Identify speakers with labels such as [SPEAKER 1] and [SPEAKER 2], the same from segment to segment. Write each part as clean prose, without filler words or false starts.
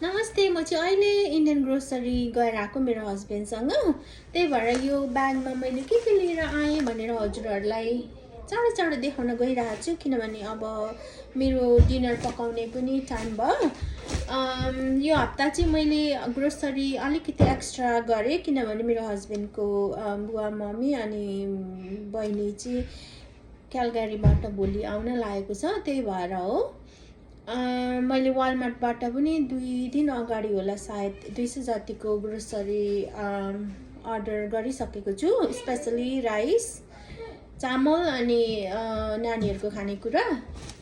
[SPEAKER 1] नमस्ते, म चाहिँ अहिले इन्डियन ग्रोसरी गएर आएको मेरो हस्बेन्डसँग। त्यही भएर यो ब्यागमा मैले के लिएर आएँ भनेर हजुरहरूलाई चाँडो चाँडो देखाउन गइरहेको छु, किनभने अब मेरो डिनर पकाउने पनि टाइम भयो। यो हप्ता चाहिँ मैले ग्रोसरी अलिकति एक्स्ट्रा गरेँ, किनभने मेरो हस्बेन्डको बुवा मम्मी अनि बहिनी चाहिँ क्यालगरीबाट भोलि आउन लागेको छ, त्यही भएर हो। मैले वालमार्टबाट पनि 2 दिन अगाडि होला सायद 200 जतिको ग्रोसरी अर्डर गरिसकेको छु, स्पेसली राइस, चामल अनि नानीहरूको खानेकुरा।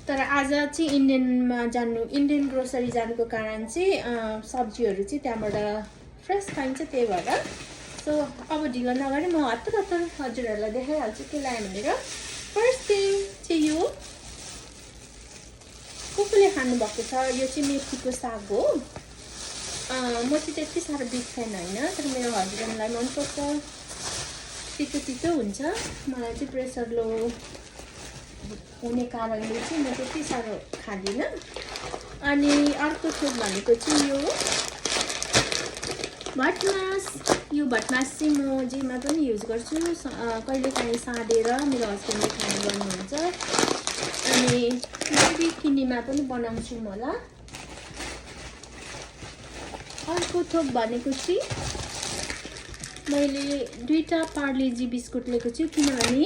[SPEAKER 1] तर आज चाहिँ इन्डियन ग्रोसरी जानुको कारण चाहिँ सब्जीहरू चाहिँ त्यहाँबाट फ्रेस पाइन्छ, त्यही भएर। सो अब ढिलो नगरी म हतार हजुरहरूलाई देखाइहाल्छु के ल्याएँ भनेर। फर्स्ट थिङ चाहिँ यो कसले खानुभएको छ, यो चाहिँ मेथीको साग हो। म चाहिँ त्यति साह्रो बिग फ्यान होइन, तर मेरो हस्बेन्डलाई मनपर्छ, तितो तितो हुन्छ। मलाई चाहिँ प्रेसर लो हुने कारणले चाहिँ म त्यति साह्रो खाँदिनँ। अनि अर्को थोक भनेको चाहिँ यो भटमास। यो भटमास चाहिँ म जेमा पनि युज गर्छु, कहिलेकाहीँ साँधेर मेरो हस्बेन्डले खाने गर्नुहुन्छ, अनि फेरि किनेमा पनि बनाउँछु म होला। अर्को थोक भनेको चाहिँ मैले 2टा पार्लेजी बिस्कुट लिएको छु, किनभने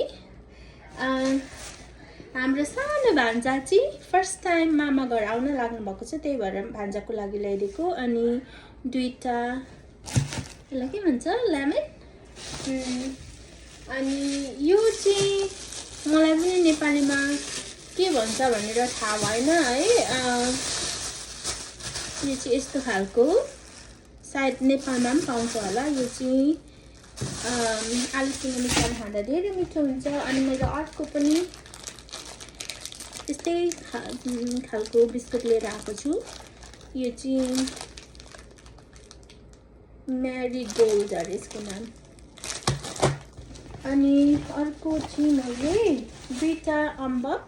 [SPEAKER 1] हाम्रो सानो भान्जा चाहिँ फर्स्ट टाइम मामा घर आउन लाग्नु भएको छ, त्यही भएर भान्जाको लागि ल्याइदिएको। अनि 2टा यसलाई के भन्छ, लेमन। अनि यो चाहिँ मलाई पनि नेपालीमा के भन्छ भनेर थाहा भएन है। यो चाहिँ यस्तो खालको, सायद नेपालमा पनि पाउँछ होला। यो चाहिँ आलुसँग मिसाएर खाँदा धेरै मिठो हुन्छ। अनि मैले अर्को पनि यस्तै खालको बिस्कुट लिएर आएको छु। यो चाहिँ म्यारिगोल्ड अरे यसको नाम। अनि अर्को चाहिँ मैले 2टा अम्बक।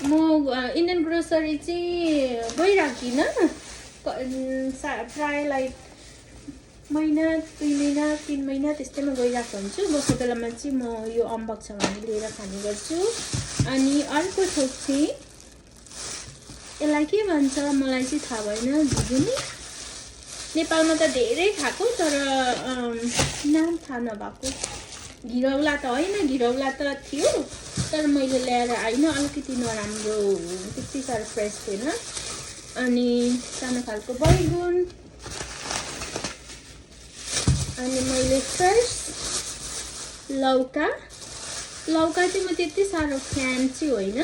[SPEAKER 1] म इन्डियन ग्रोसरी चाहिँ गइराख्दिनँ, प्रायः लाइक महिना 2 महिना 3 महिना त्यस्तैमा गइरहेको हुन्छु। बस्ने बेलामा चाहिँ म यो अम्बक छ भने लिएर खाने गर्छु। अनि अर्को थोक चाहिँ यसलाई के भन्छ मलाई चाहिँ थाहा भएन, झुगुनी। नेपालमा त धेरै खाएको, तर नाम थाहा नभएको। घिरौला त होइन, घिरौला त थियो, तर मैले ल्याएर आइन, अलिकति नराम्रो, त्यति साह्रो फ्रेस थिएन। अनि सानो खालको बैगुन। अनि मैले फ्रेस लौका चाहिँ म त्यति साह्रो फ्यान चाहिँ होइन,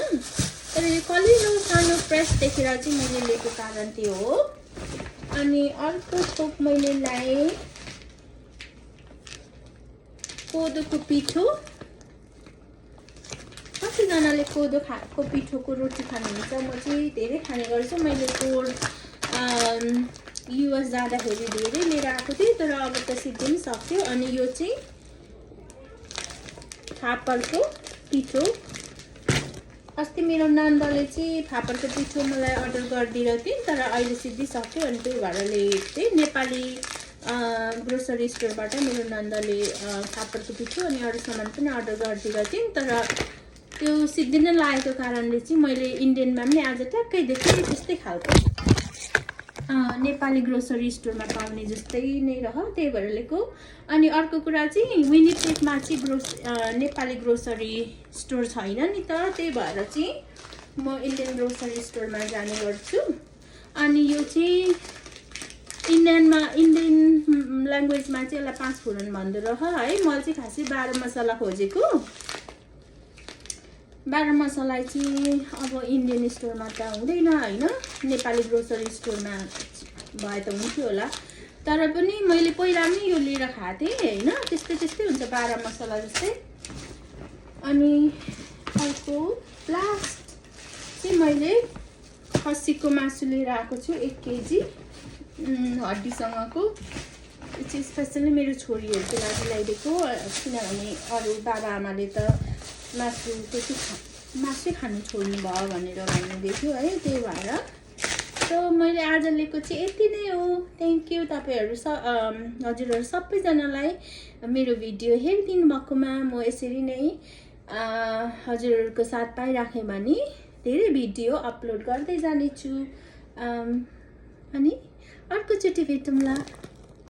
[SPEAKER 1] तर यो कलिलो सानो फ्रेस देखेर चाहिँ मैले लिएको कारण त्यो हो। अनि अर्को थोक मैले ल्याएँ कोदोको पिठो। कतिजनाले कोदोको पिठोको रोटी खानुहुन्छ, म चाहिँ धेरै खाने गर्छु। मैले युएस जाँदाखेरि धेरै लिएर आएको थिएँ, तर अब त सिद्धिनु सक्यो। अनि यो चाहिँ फापरको पिठो। अस्ति मेरो नन्दले चाहिँ फापरको पिठो मलाई अर्डर गरिदिएको थिएँ, तर अहिले सिद्धिसक्यो, अनि त्यही भएर ल्याएको थिएँ। नेपाली ग्रोसरी स्टोरबाट मेरो नन्दले फापरको पिठो अनि अरू सामान पनि अर्डर गरिदिएको थिएँ, तर त्यो सिद्धिन लागेको कारणले चाहिँ मैले इन्डियनमा पनि आज ट्याक्कै देखेँ त्यस्तै खालको नेपाली ग्रोसरी स्टोरमा पाउने जस्तै नै रह, त्यही भएर लिएको। अनि अर्को कुरा चाहिँ विनिपेगमा चाहिँ नेपाली ग्रोसरी स्टोर छैन नि त, त्यही भएर चाहिँ म इन्डियन ग्रोसरी स्टोरमा जाने गर्छु। अनि यो चाहिँ इन्डियन ल्याङ्ग्वेजमा चाहिँ यसलाई 5 फोरन भन्दो रह है। मैले चाहिँ खासै 12 मसला खोजेको। 12 मसला चाहिँ अब इन्डियन स्टोरमा त हुँदैन होइन, नेपाली ग्रोसरी स्टोरमा भए त हुन्थ्यो होला, तर पनि मैले पहिला पनि यो लिएर खाएको थिएँ होइन, त्यस्तै हुन्छ 12 मसला जस्तै। अनि अर्को लास्ट चाहिँ मैले खसीको मासु लिएर आएको छु 1 केजी हड्डीसँगकै। यो चाहिँ स्पेसली मेरो छोरीहरूको लागि ल्याइदिएको, किनभने अरू बाबाआमाले त मासु खानु छोड्नु भयो भनेर भन्नुहुँदै थियो है, त्यही भएर सो मैले आज लिएको चाहिँ यति नै हो। थ्याङ्क यू तपाईँहरू हजुरहरू सबैजनालाई मेरो भिडियो हेरिदिनु भएकोमा। म यसरी नै हजुरहरूको साथ पाइराखेँ भने धेरै भिडियो अपलोड गर्दै जानेछु। अनि अर्कोचोटि भेटौँला।